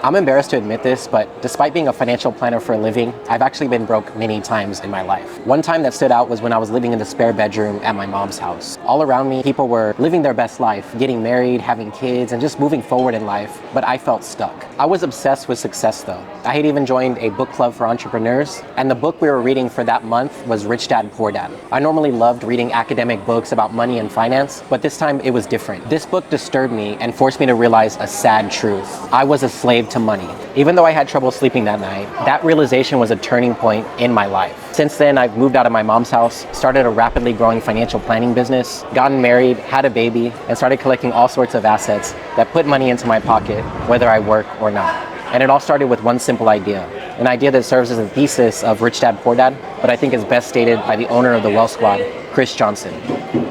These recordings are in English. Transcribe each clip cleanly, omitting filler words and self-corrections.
I'm embarrassed to admit this, but despite being a financial planner for a living, I've actually been broke many times in my life. One time that stood out was when I was living in the spare bedroom at my mom's house. All around me, people were living their best life, getting married, having kids, and just moving forward in life, but I felt stuck. I was obsessed with success though. I had even joined a book club for entrepreneurs, and the book we were reading for that month was Rich Dad, Poor Dad. I normally loved reading academic books about money and finance, but this time it was different. This book disturbed me and forced me to realize a sad truth. I was a slave to money. Even though I had trouble sleeping that night, that realization was a turning point in my life. Since then, I've moved out of my mom's house, started a rapidly growing financial planning business, gotten married, had a baby, and started collecting all sorts of assets that put money into my pocket, whether I work or not. And it all started with one simple idea, an idea that serves as a thesis of Rich Dad, Poor Dad, but I think is best stated by the owner of the Wealth Squad, Chris Johnson.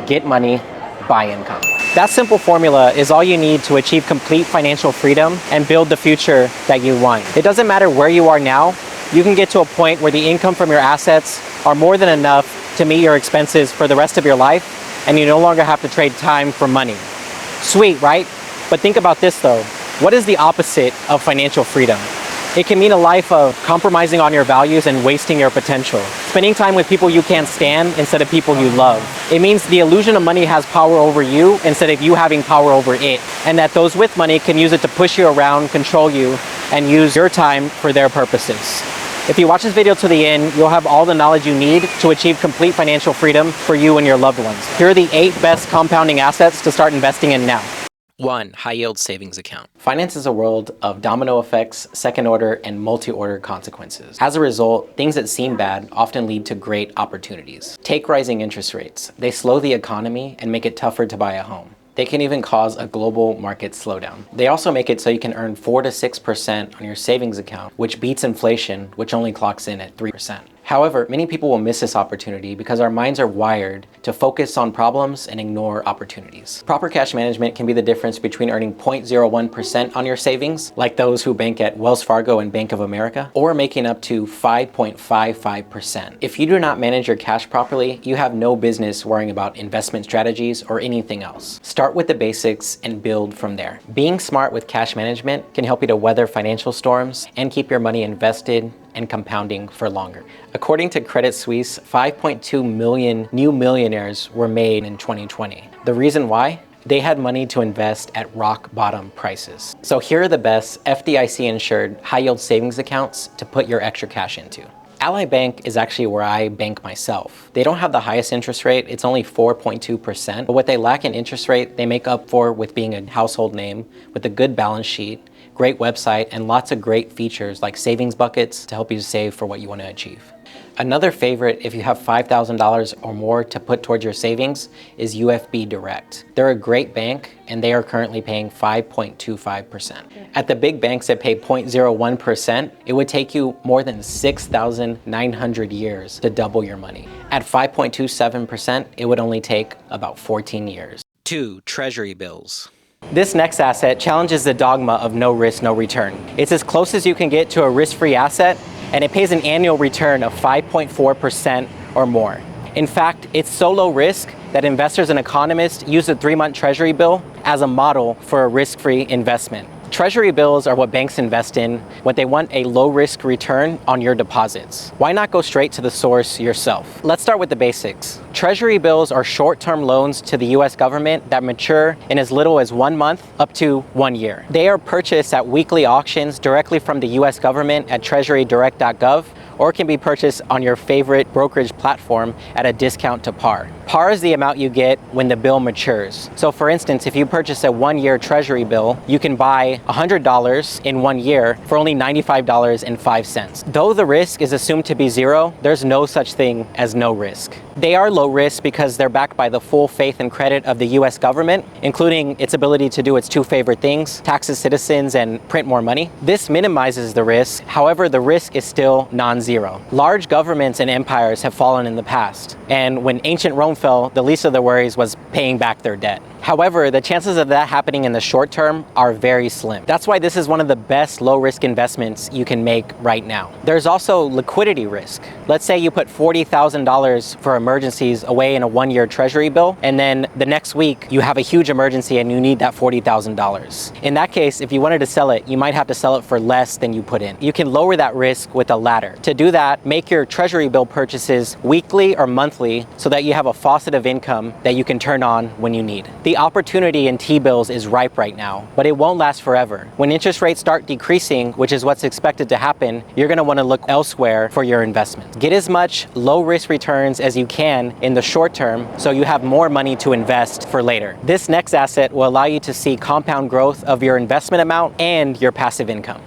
Get money, buy income. That simple formula is all you need to achieve complete financial freedom and build the future that you want. It doesn't matter where you are now, you can get to a point where the income from your assets are more than enough to meet your expenses for the rest of your life, and you no longer have to trade time for money. Sweet, right? But think about this though. What is the opposite of financial freedom? It can mean a life of compromising on your values and wasting your potential. Spending time with people you can't stand instead of people you love. It means the illusion of money has power over you instead of you having power over it. And that those with money can use it to push you around, control you, and use your time for their purposes. If you watch this video to the end, you'll have all the knowledge you need to achieve complete financial freedom for you and your loved ones. Here are the 8 best compounding assets to start investing in now. 1. High-yield savings account. Finance is a world of domino effects, second-order, and multi-order consequences. As a result, things that seem bad often lead to great opportunities. Take rising interest rates. They slow the economy and make it tougher to buy a home. They can even cause a global market slowdown. They also make it so you can earn 4 to 6% on your savings account, which beats inflation, which only clocks in at 3%. However, many people will miss this opportunity because our minds are wired to focus on problems and ignore opportunities. Proper cash management can be the difference between earning 0.01% on your savings, like those who bank at Wells Fargo and Bank of America, or making up to 5.55%. If you do not manage your cash properly, you have no business worrying about investment strategies or anything else. Start with the basics and build from there. Being smart with cash management can help you to weather financial storms and keep your money invested and compounding for longer. According to Credit Suisse, 5.2 million new millionaires were made in 2020. The reason why? They had money to invest at rock bottom prices. So here are the best FDIC insured high yield savings accounts to put your extra cash into. Ally Bank is actually where I bank myself. They don't have the highest interest rate, it's only 4.2%, but what they lack in interest rate, they make up for with being a household name, with a good balance sheet, great website, and lots of great features like savings buckets to help you save for what you want to achieve. Another favorite, if you have $5,000 or more to put towards your savings, is UFB Direct. They're a great bank and they are currently paying 5.25%. At the big banks that pay 0.01%, it would take you more than 6,900 years to double your money. At 5.27%, it would only take about 14 years. 2. Treasury bills. This next asset challenges the dogma of no risk, no return. It's as close as you can get to a risk-free asset, and it pays an annual return of 5.4% or more. In fact, it's so low risk that investors and economists use the 3-month Treasury bill as a model for a risk-free investment. Treasury bills are what banks invest in when they want a low-risk return on your deposits. Why not go straight to the source yourself? Let's start with the basics. Treasury bills are short-term loans to the US government that mature in as little as 1 month up to 1 year. They are purchased at weekly auctions directly from the US government at treasurydirect.gov, or can be purchased on your favorite brokerage platform at a discount to par. Par is the amount you get when the bill matures. So for instance, if you purchase a 1-year Treasury bill, you can buy $100 in 1 year for only $95.05. Though the risk is assumed to be zero, there's no such thing as no risk. They are low risk because they're backed by the full faith and credit of the US government, including its ability to do its 2 favorite things, tax its citizens and print more money. This minimizes the risk. However, the risk is still non-zero. Large governments and empires have fallen in the past. And when ancient Rome fell, the least of their worries was paying back their debt. However, the chances of that happening in the short term are very slim. That's why this is one of the best low-risk investments you can make right now. There's also liquidity risk. Let's say you put $40,000 for emergencies away in a 1-year Treasury bill, and then the next week you have a huge emergency and you need that $40,000. In that case, if you wanted to sell it, you might have to sell it for less than you put in. You can lower that risk with a ladder. To do that, make your Treasury bill purchases weekly or monthly so that you have a faucet of income that you can turn on when you need. The opportunity in T-bills is ripe right now, but it won't last forever. When interest rates start decreasing, which is what's expected to happen, you're going to want to look elsewhere for your investment. Get as much low-risk returns as you can in the short term so you have more money to invest for later. This next asset will allow you to see compound growth of your investment amount and your passive income.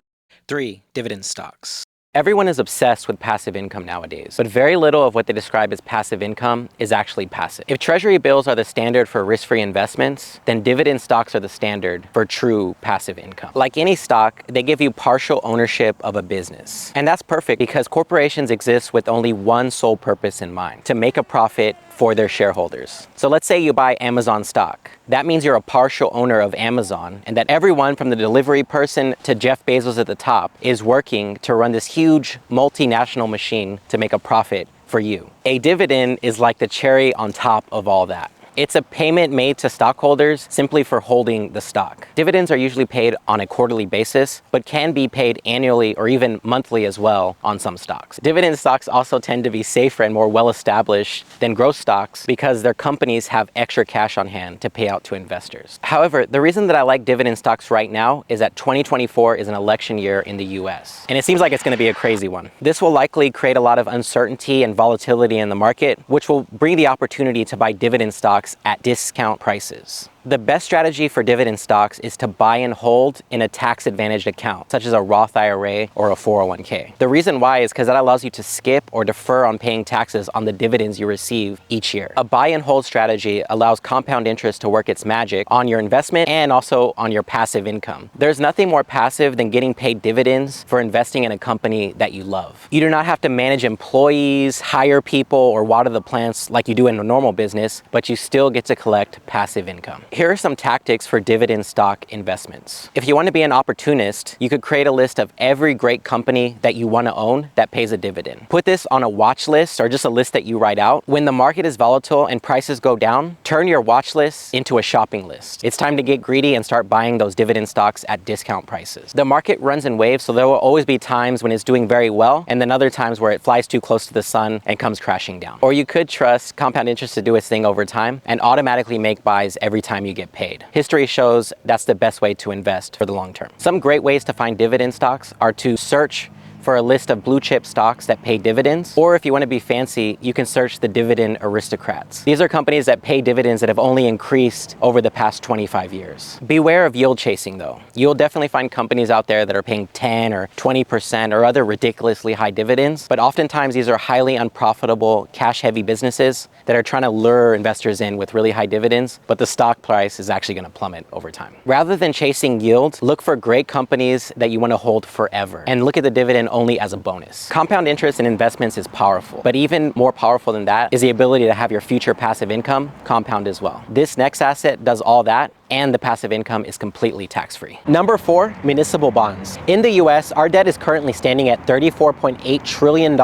3. Dividend stocks. Everyone is obsessed with passive income nowadays, but very little of what they describe as passive income is actually passive. If Treasury bills are the standard for risk-free investments, then dividend stocks are the standard for true passive income. Like any stock, they give you partial ownership of a business. And that's perfect because corporations exist with only one sole purpose in mind: to make a profit for their shareholders. So let's say you buy Amazon stock. That means you're a partial owner of Amazon, and that everyone from the delivery person to Jeff Bezos at the top is working to run this huge multinational machine to make a profit for you. A dividend is like the cherry on top of all that. It's a payment made to stockholders simply for holding the stock. Dividends are usually paid on a quarterly basis, but can be paid annually or even monthly as well on some stocks. Dividend stocks also tend to be safer and more well-established than growth stocks because their companies have extra cash on hand to pay out to investors. However, the reason that I like dividend stocks right now is that 2024 is an election year in the US, and it seems like it's going to be a crazy one. This will likely create a lot of uncertainty and volatility in the market, which will bring the opportunity to buy dividend stocks at discount prices. The best strategy for dividend stocks is to buy and hold in a tax-advantaged account, such as a Roth IRA or a 401k. The reason why is because that allows you to skip or defer on paying taxes on the dividends you receive each year. A buy and hold strategy allows compound interest to work its magic on your investment and also on your passive income. There's nothing more passive than getting paid dividends for investing in a company that you love. You do not have to manage employees, hire people, or water the plants like you do in a normal business, but you still get to collect passive income. Here are some tactics for dividend stock investments. If you want to be an opportunist, you could create a list of every great company that you want to own that pays a dividend. Put this on a watch list or just a list that you write out. When the market is volatile and prices go down, turn your watch list into a shopping list. It's time to get greedy and start buying those dividend stocks at discount prices. The market runs in waves, so there will always be times when it's doing very well and then other times where it flies too close to the sun and comes crashing down. Or you could trust compound interest to do its thing over time and automatically make buys every time you get paid. History shows that's the best way to invest for the long term. Some great ways to find dividend stocks are to search for a list of blue chip stocks that pay dividends, or if you want to be fancy, you can search the dividend aristocrats. These are companies that pay dividends that have only increased over the past 25 years. Beware of yield chasing though. You'll definitely find companies out there that are paying 10 or 20% or other ridiculously high dividends, but oftentimes these are highly unprofitable, cash-heavy businesses that are trying to lure investors in with really high dividends, but the stock price is actually going to plummet over time. Rather than chasing yield, look for great companies that you want to hold forever and look at the dividend only as a bonus. Compound interest in investments is powerful, but even more powerful than that is the ability to have your future passive income compound as well. This next asset does all that, and the passive income is completely tax-free. Number 4, municipal bonds. In the US, our debt is currently standing at $34.8 trillion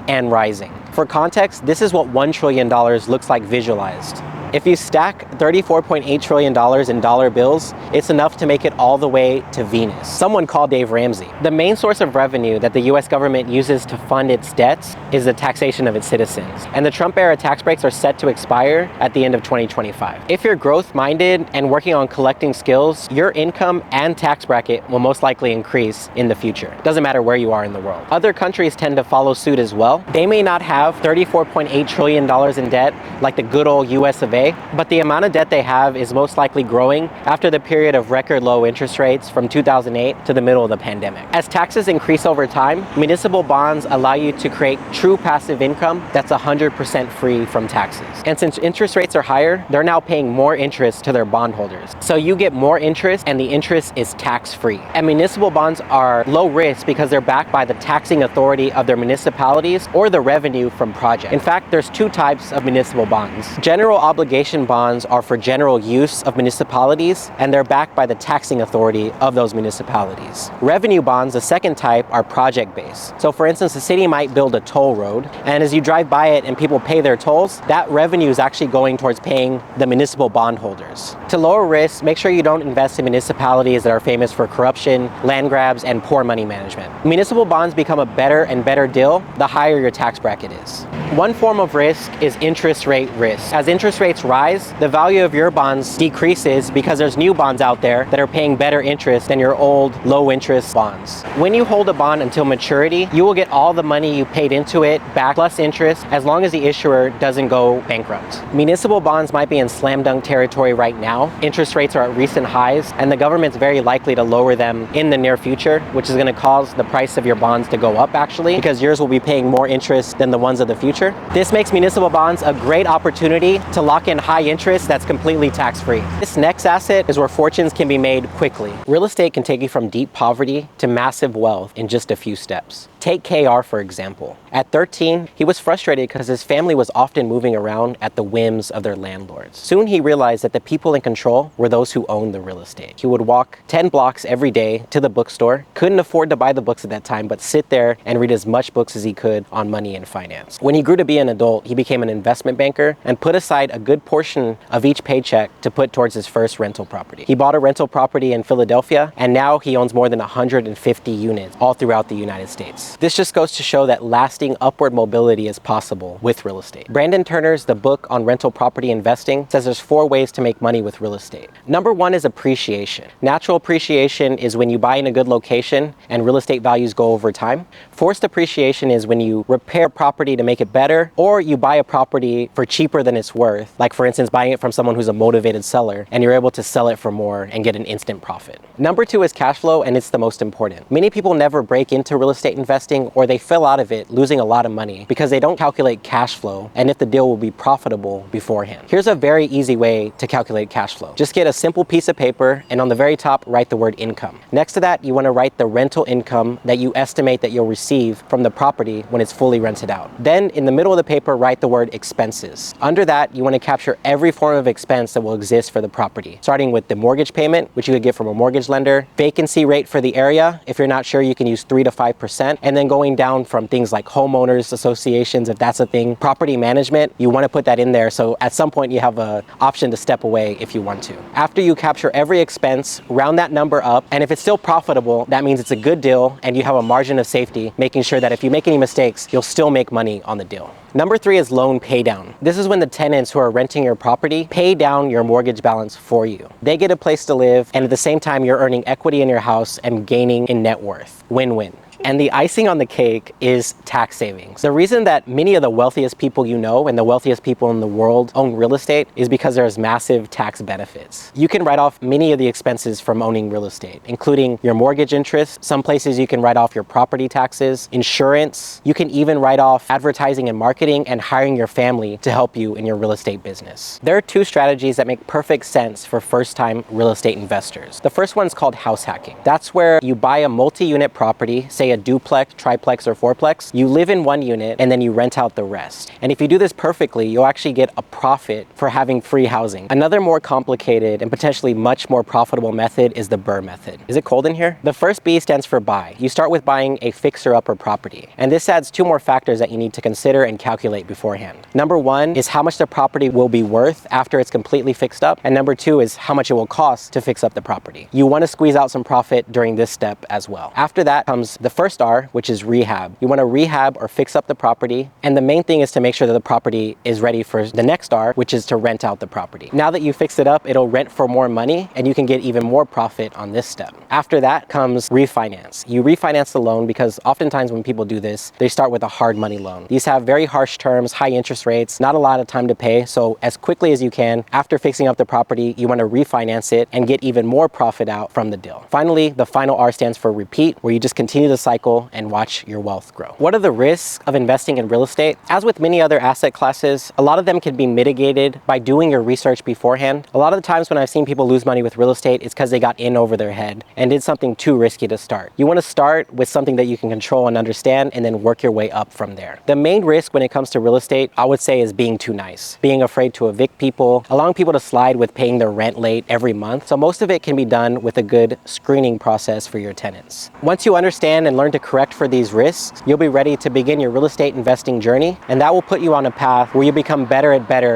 and rising. For context, this is what $1 trillion looks like visualized. If you stack $34.8 trillion in dollar bills, it's enough to make it all the way to Venus. Someone call Dave Ramsey. The main source of revenue that the US government uses to fund its debts is the taxation of its citizens. And the Trump-era tax breaks are set to expire at the end of 2025. If you're growth-minded and working on collecting skills, your income and tax bracket will most likely increase in the future. Doesn't matter where you are in the world. Other countries tend to follow suit as well. They may not have $34.8 trillion in debt like the good old US of A, but the amount of debt they have is most likely growing after the period of record low interest rates from 2008 to the middle of the pandemic. As taxes increase over time, municipal bonds allow you to create true passive income that's 100% free from taxes. And since interest rates are higher, they're now paying more interest to their bondholders. So you get more interest and the interest is tax-free. And municipal bonds are low risk because they're backed by the taxing authority of their municipalities or the revenue from projects. In fact, there's 2 types of municipal bonds: general obligation obligation bonds are for general use of municipalities, and they're backed by the taxing authority of those municipalities. Revenue bonds, the second type, are project-based. So for instance, the city might build a toll road, and as you drive by it and people pay their tolls, that revenue is actually going towards paying the municipal bondholders. To lower risk, make sure you don't invest in municipalities that are famous for corruption, land grabs, and poor money management. Municipal bonds become a better and better deal the higher your tax bracket is. One form of risk is interest rate risk. As interest rates rise, the value of your bonds decreases because there's new bonds out there that are paying better interest than your old low interest bonds. When you hold a bond until maturity, you will get all the money you paid into it back plus interest as long as the issuer doesn't go bankrupt. Municipal bonds might be in slam dunk territory right now. Interest rates are at recent highs, and the government's very likely to lower them in the near future, which is going to cause the price of your bonds to go up actually, because yours will be paying more interest than the ones of the future. This makes municipal bonds a great opportunity to lock in high interest that's completely tax-free. This next asset is where fortunes can be made quickly. Real estate can take you from deep poverty to massive wealth in just a few steps. Take KR for example. At 13, he was frustrated because his family was often moving around at the whims of their landlords. Soon he realized that the people in control were those who owned the real estate. He would walk 10 blocks every day to the bookstore, couldn't afford to buy the books at that time, but sit there and read as much books as he could on money and finance. When he grew to be an adult, he became an investment banker and put aside a good portion of each paycheck to put towards his first rental property. He bought a rental property in Philadelphia, and now he owns more than 150 units all throughout the United States. This just goes to show that lasting upward mobility is possible with real estate. Brandon Turner's The Book on Rental Property Investing says there's 4 ways to make money with real estate. Number 1 is appreciation. Natural appreciation is when you buy in a good location and real estate values go over time. Forced appreciation is when you repair property to make it better, or you buy a property for cheaper than it's worth, like for instance buying it from someone who's a motivated seller, and you're able to sell it for more and get an instant profit. Number 2 is cash flow, and it's the most important. Many people never break into real estate investing, or they fell out of it losing a lot of money because they don't calculate cash flow and if the deal will be profitable beforehand. Here's a very easy way to calculate cash flow. Just get a simple piece of paper, and on the very top write the word income. Next to that, you want to write the rental income that you estimate that you'll receive from the property when it's fully rented out. Then in the middle of the paper, write the word expenses. Under that, you want to capture every form of expense that will exist for the property, starting with the mortgage payment, which you could get from a mortgage lender, vacancy rate for the area. If you're not sure, you can use 3 to 5%, and then going down from things like homeowners associations, if that's a thing, property management, you want to put that in there, so at some point you have an option to step away if you want to. After you capture every expense, round that number up, and if it's still profitable, that means it's a good deal and you have a margin of safety, making sure that if you make any mistakes, you'll still make money on the deal. Number 3 is loan pay down. This is when the tenants who are renting your property pay down your mortgage balance for you. They get a place to live, and at the same time you're earning equity in your house and gaining in net worth. Win-win. And the icing on the cake is tax savings. The reason that many of the wealthiest people you know and the wealthiest people in the world own real estate is because there's massive tax benefits. You can write off many of the expenses from owning real estate, including your mortgage interest. Some places you can write off your property taxes, insurance. You can even write off advertising and marketing and hiring your family to help you in your real estate business. There are 2 strategies that make perfect sense for first-time real estate investors. The first one's called house hacking. That's where you buy a multi-unit property, say a duplex, triplex, or fourplex. You live in one unit and then you rent out the rest. And if you do this perfectly, you'll actually get a profit for having free housing. Another more complicated and potentially much more profitable method is the BRRRR method. Is it cold in here? The first B stands for buy. You start with buying a fixer-upper property. And this adds 2 more factors that you need to consider and calculate beforehand. Number 1 is how much the property will be worth after it's completely fixed up. And number 2 is how much it will cost to fix up the property. You want to squeeze out some profit during this step as well. After that comes the first R, which is rehab. You want to rehab or fix up the property, and the main thing is to make sure that the property is ready for the next R, which is to rent out the property. Now that you fix it up, it'll rent for more money and you can get even more profit on this step. After that comes refinance. You refinance the loan because oftentimes when people do this, they start with a hard money loan. These have very harsh terms, high interest rates, not a lot of time to pay, so as quickly as you can, after fixing up the property, you want to refinance it and get even more profit out from the deal. Finally, the final R stands for repeat, where you just continue the cycle cycle and watch your wealth grow. What are the risks of investing in real estate? As with many other asset classes, a lot of them can be mitigated by doing your research beforehand. A lot of the times when I've seen people lose money with real estate, it's because they got in over their head and did something too risky to start. You want to start with something that you can control and understand and then work your way up from there. The main risk when it comes to real estate, I would say, is being too nice, being afraid to evict people, allowing people to slide with paying their rent late every month. So most of it can be done with a good screening process for your tenants. Once you understand and learn to correct for these risks, you'll be ready to begin your real estate investing journey, and that will put you on a path where you become better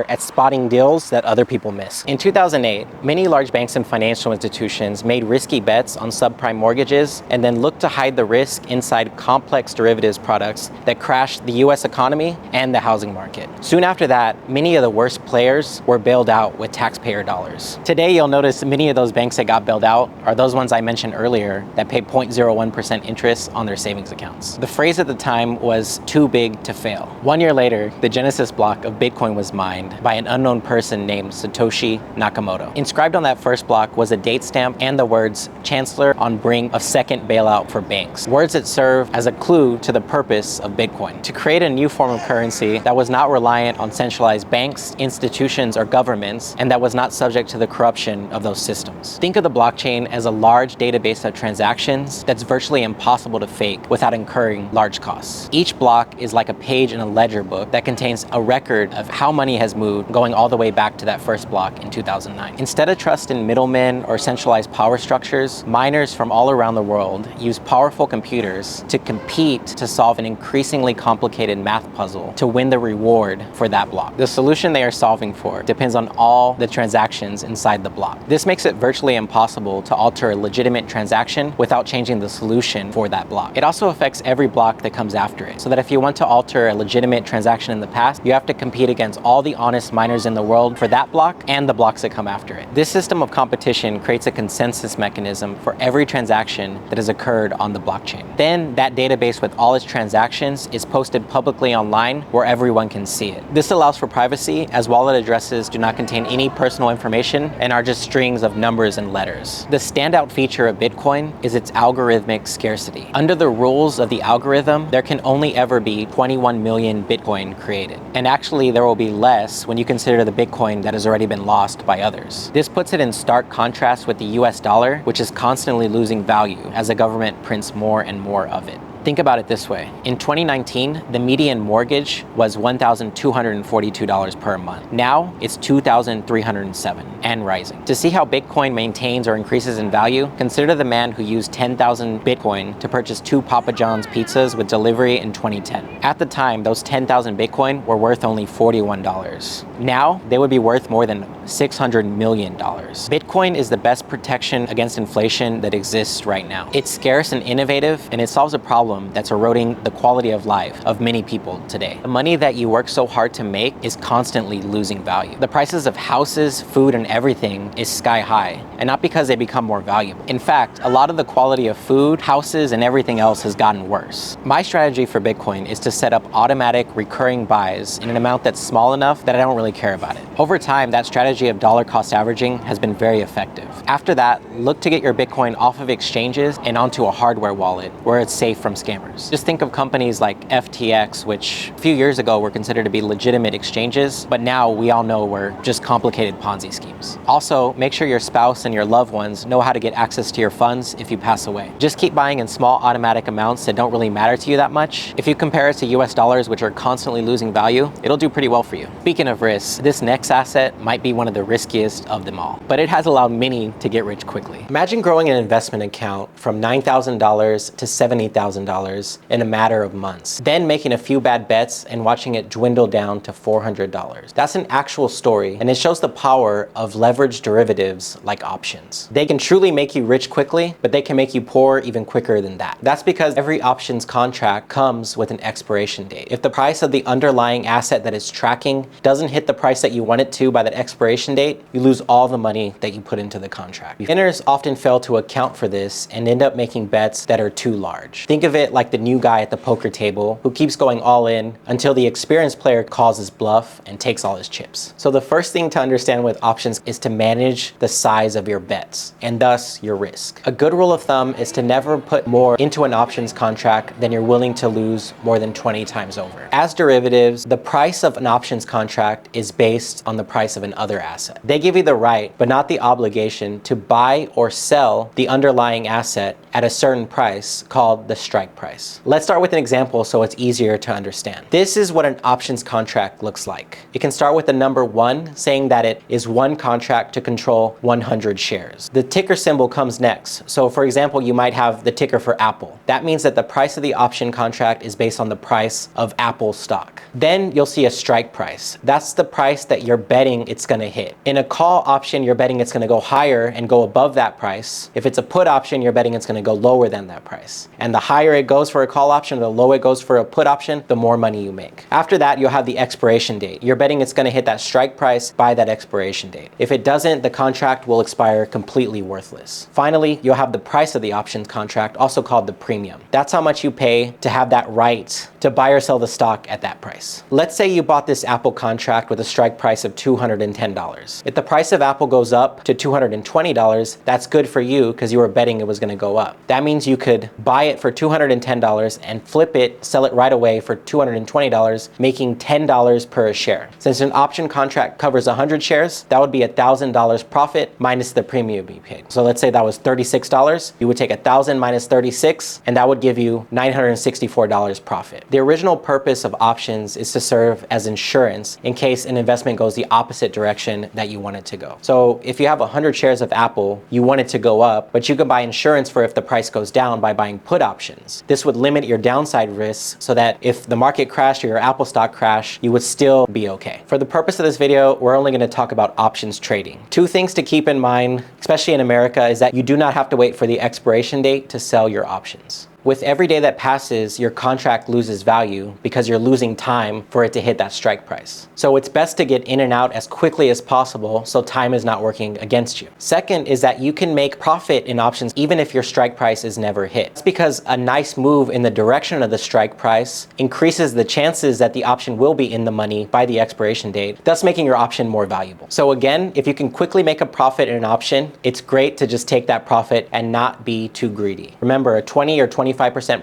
at spotting deals that other people miss. In 2008, many large banks and financial institutions made risky bets on subprime mortgages and then looked to hide the risk inside complex derivatives products that crashed the US economy and the housing market. Soon after that, many of the worst players were bailed out with taxpayer dollars. Today, you'll notice many of those banks that got bailed out are those ones I mentioned earlier that pay 0.01% interest on their savings accounts. The phrase at the time was too big to fail. 1 year later, the Genesis block of Bitcoin was mined by an unknown person named Satoshi Nakamoto. Inscribed on that first block was a date stamp and the words "Chancellor on brink of second bailout for banks," words that serve as a clue to the purpose of Bitcoin: to create a new form of currency that was not reliant on centralized banks, institutions, or governments, and that was not subject to the corruption of those systems. Think of the blockchain as a large database of transactions that's virtually impossible to fake without incurring large costs. Each block is like a page in a ledger book that contains a record of how money has moved going all the way back to that first block in 2009. Instead of trust in middlemen or centralized power structures, miners from all around the world use powerful computers to compete to solve an increasingly complicated math puzzle to win the reward for that block. The solution they are solving for depends on all the transactions inside the block. This makes it virtually impossible to alter a legitimate transaction without changing the solution for that block. It also affects every block that comes after it, so that if you want to alter a legitimate transaction in the past, you have to compete against all the honest miners in the world for that block and the blocks that come after it. This system of competition creates a consensus mechanism for every transaction that has occurred on the blockchain. Then that database with all its transactions is posted publicly online where everyone can see it. This allows for privacy, as wallet addresses do not contain any personal information and are just strings of numbers and letters. The standout feature of Bitcoin is its algorithmic scarcity. Under the rules of the algorithm, there can only ever be 21 million Bitcoin created. And actually, there will be less when you consider the Bitcoin that has already been lost by others. This puts it in stark contrast with the US dollar, which is constantly losing value as the government prints more and more of it. Think about it this way. In 2019, the median mortgage was $1,242 per month. Now it's $2,307 and rising. To see how Bitcoin maintains or increases in value, consider the man who used 10,000 Bitcoin to purchase 2 Papa John's pizzas with delivery in 2010. At the time, those 10,000 Bitcoin were worth only $41. Now they would be worth more than $600 million. Bitcoin is the best protection against inflation that exists right now. It's scarce and innovative, and it solves a problem that's eroding the quality of life of many people today. The money that you work so hard to make is constantly losing value. The prices of houses, food, and everything is sky high, and not because they become more valuable. In fact, a lot of the quality of food, houses, and everything else has gotten worse. My strategy for Bitcoin is to set up automatic recurring buys in an amount that's small enough that I don't really care about it. Over time, that strategy of dollar cost averaging has been very effective. After that, look to get your Bitcoin off of exchanges and onto a hardware wallet where it's safe from scammers. Just think of companies like FTX, which a few years ago were considered to be legitimate exchanges, but now we all know were just complicated Ponzi schemes. Also, make sure your spouse and your loved ones know how to get access to your funds if you pass away. Just keep buying in small automatic amounts that don't really matter to you that much. If you compare it to US dollars, which are constantly losing value, it'll do pretty well for you. Speaking of risks, this next asset might be one of the riskiest of them all, but it has allowed many to get rich quickly. Imagine growing an investment account from $9,000 to $70,000 in a matter of months, then making a few bad bets and watching it dwindle down to $400. That's an actual story, and it shows the power of leveraged derivatives like options. They can truly make you rich quickly, but they can make you poor even quicker than that. That's because every options contract comes with an expiration date. If the price of the underlying asset that it's tracking doesn't hit the price that you want it to by that expiration expiration date, you lose all the money that you put into the contract. Beginners often fail to account for this and end up making bets that are too large. Think of it like the new guy at the poker table who keeps going all in until the experienced player calls his bluff and takes all his chips. So the first thing to understand with options is to manage the size of your bets and thus your risk. A good rule of thumb is to never put more into an options contract than you're willing to lose more than 20 times over. As derivatives, the price of an options contract is based on the price of an other asset. They give you the right, but not the obligation to buy or sell the underlying asset at a certain price called the strike price. Let's start with an example so it's easier to understand. This is what an options contract looks like. It can start with the number 1, saying that it is one contract to control 100 shares. The ticker symbol comes next. So for example, you might have the ticker for Apple. That means that the price of the option contract is based on the price of Apple stock. Then you'll see a strike price. That's the price that you're betting it's gonna hit. In a call option, you're betting it's gonna go higher and go above that price. If it's a put option, you're betting it's gonna go lower than that price. And the higher it goes for a call option, the lower it goes for a put option, the more money you make. After that, you'll have the expiration date. You're betting it's gonna hit that strike price by that expiration date. If it doesn't, the contract will expire completely worthless. Finally, you'll have the price of the options contract, also called the premium. That's how much you pay to have that right to buy or sell the stock at that price. Let's say you bought this Apple contract with a strike price of $210. If the price of Apple goes up to $220, that's good for you because you were betting it was gonna go up. That means you could buy it for $210 and flip it, sell it right away for $220, making $10 per share. Since an option contract covers 100 shares, that would be $1,000 profit minus the premium you paid. So let's say that was $36. You would take 1,000 minus 36, and that would give you $964 profit. The original purpose of options is to serve as insurance in case an investment goes the opposite direction that you want it to go. So if you have 100 shares of Apple, you want it to go up, but you can buy insurance for if the price goes down by buying put options. This would limit your downside risks so that if the market crashed or your Apple stock crashed, you would still be okay. For the purpose of this video, we're only going to talk about options trading. Two things to keep in mind, especially in America, is that you do not have to wait for the expiration date to sell your options. With every day that passes, your contract loses value because you're losing time for it to hit that strike price. So it's best to get in and out as quickly as possible so time is not working against you. Second is that you can make profit in options even if your strike price is never hit. It's because a nice move in the direction of the strike price increases the chances that the option will be in the money by the expiration date, thus making your option more valuable. So again, if you can quickly make a profit in an option, it's great to just take that profit and not be too greedy. Remember, a 20 or 25%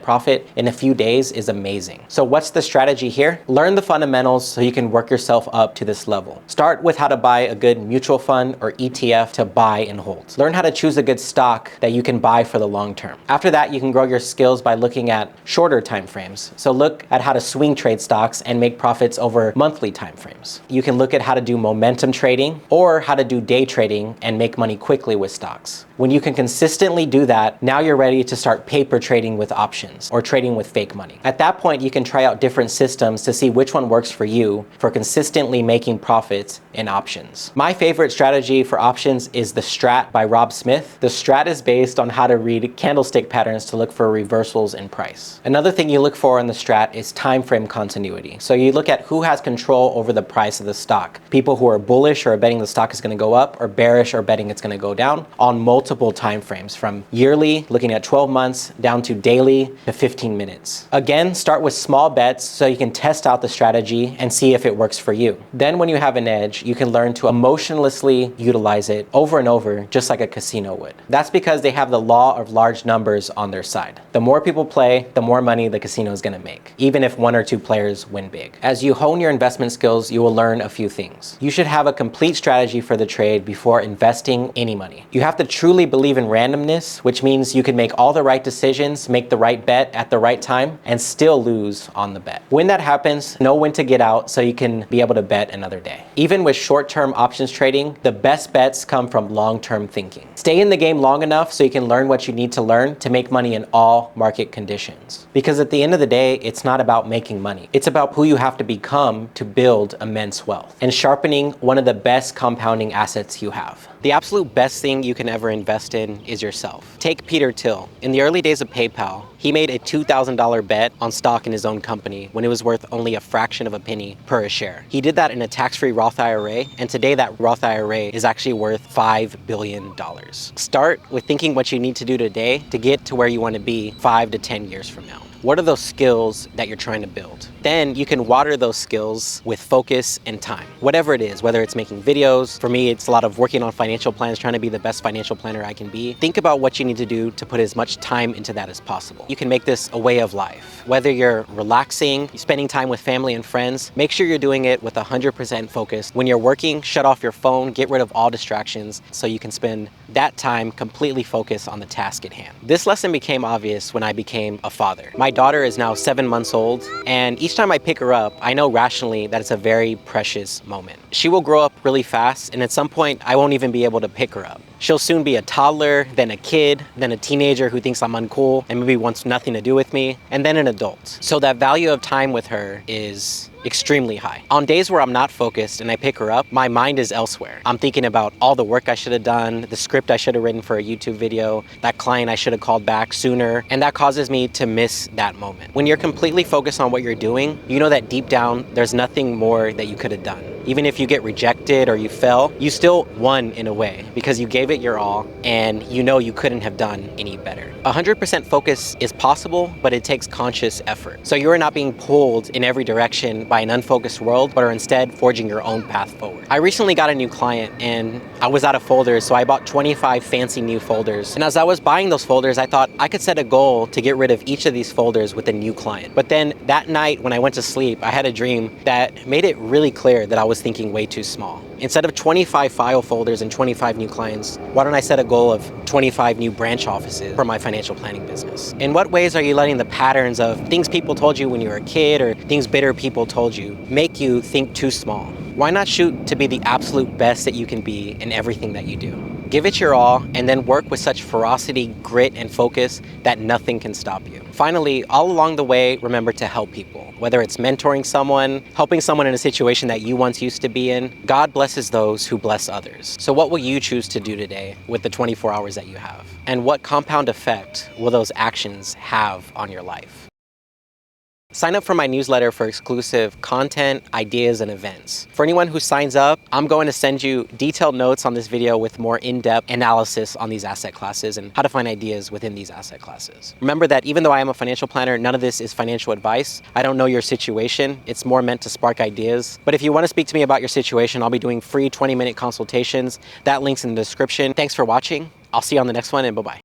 profit in a few days is amazing. So what's the strategy here? Learn the fundamentals so you can work yourself up to this level. Start with how to buy a good mutual fund or ETF to buy and hold. Learn how to choose a good stock that you can buy for the long term. After that, you can grow your skills by looking at shorter time frames. So look at how to swing trade stocks and make profits over monthly time frames. You can look at how to do momentum trading or how to do day trading and make money quickly with stocks. When you can consistently do that, now you're ready to start paper trading with options or trading with fake money. At that point, you can try out different systems to see which one works for you for consistently making profits in options. My favorite strategy for options is the Strat by Rob Smith. The Strat is based on how to read candlestick patterns to look for reversals in price. Another thing you look for in the Strat is time frame continuity. So you look at who has control over the price of the stock. People who are bullish or betting the stock is going to go up, or bearish or betting it's going to go down on multiple time frames, from yearly, looking at 12 months, down to daily to 15 minutes. Again, start with small bets so you can test out the strategy and see if it works for you. Then when you have an edge, you can learn to emotionlessly utilize it over and over, just like a casino would. That's because they have the law of large numbers on their side. The more people play, the more money the casino is going to make, even if one or two players win big. As you hone your investment skills, you will learn a few things. You should have a complete strategy for the trade before investing any money. You have to truly believe in randomness, which means you can make all the right decisions, make the right bet at the right time, and still lose on the bet. When that happens, know when to get out so you can be able to bet another day. Even with short-term options trading, the best bets come from long-term thinking. Stay in the game long enough so you can learn what you need to learn to make money in all market conditions. Because at the end of the day, it's not about making money. It's about who you have to become to build immense wealth and sharpening one of the best compounding assets you have. The absolute best thing you can ever invest in is yourself. Take Peter Thiel. In the early days of PayPal, PayPal, he made a $2,000 bet on stock in his own company when it was worth only a fraction of a penny per share. He did that in a tax-free Roth IRA, and today that Roth IRA is actually worth $5 billion. Start with thinking what you need to do today to get to where you want to be 5 to 10 years from now. What are those skills that you're trying to build? Then you can water those skills with focus and time. Whatever it is, whether it's making videos, for me it's a lot of working on financial plans, trying to be the best financial planner I can be. Think about what you need to do to put as much time into that as possible. You can make this a way of life. Whether you're relaxing, spending time with family and friends, make sure you're doing it with 100% focus. When you're working, shut off your phone, get rid of all distractions so you can spend that time completely focused on the task at hand. This lesson became obvious when I became a father. My daughter is now 7 months old, and each time I pick her up, I know rationally that it's a very precious moment. She will grow up really fast, and at some point, I won't even be able to pick her up. She'll soon be a toddler, then a kid, then a teenager who thinks I'm uncool and maybe wants nothing to do with me, and then an adult. So that value of time with her is extremely high. On days where I'm not focused and I pick her up, my mind is elsewhere. I'm thinking about all the work I should have done, the script I should have written for a YouTube video, that client I should have called back sooner, and that causes me to miss that moment. When you're completely focused on what you're doing, you know that deep down, there's nothing more that you could have done. Even if you get rejected or you fail, you still won in a way because you gave it your all and you know you couldn't have done any better. 100% focus is possible, but it takes conscious effort. So you're not being pulled in every direction by an unfocused world, but are instead forging your own path forward. I recently got a new client and I was out of folders, so I bought 25 fancy new folders. And as I was buying those folders, I thought I could set a goal to get rid of each of these folders with a new client. But then that night when I went to sleep, I had a dream that made it really clear that I was thinking way too small. Instead of 25 file folders and 25 new clients, why don't I set a goal of 25 new branch offices for my financial planning business? In what ways are you letting the patterns of things people told you when you were a kid or things bitter people told you make you think too small? Why not shoot to be the absolute best that you can be in everything that you do? Give it your all and then work with such ferocity, grit, and focus that nothing can stop you. Finally, all along the way, remember to help people. Whether it's mentoring someone, helping someone in a situation that you once used to be in, God blesses those who bless others. So what will you choose to do today with the 24 hours that you have? And what compound effect will those actions have on your life? Sign up for my newsletter for exclusive content, ideas, and events. For anyone who signs up, I'm going to send you detailed notes on this video with more in-depth analysis on these asset classes and how to find ideas within these asset classes. Remember that even though I am a financial planner, none of this is financial advice. I don't know your situation. It's more meant to spark ideas. But if you want to speak to me about your situation, I'll be doing free 20-minute consultations. That link's in the description. Thanks for watching. I'll see you on the next one, and bye-bye.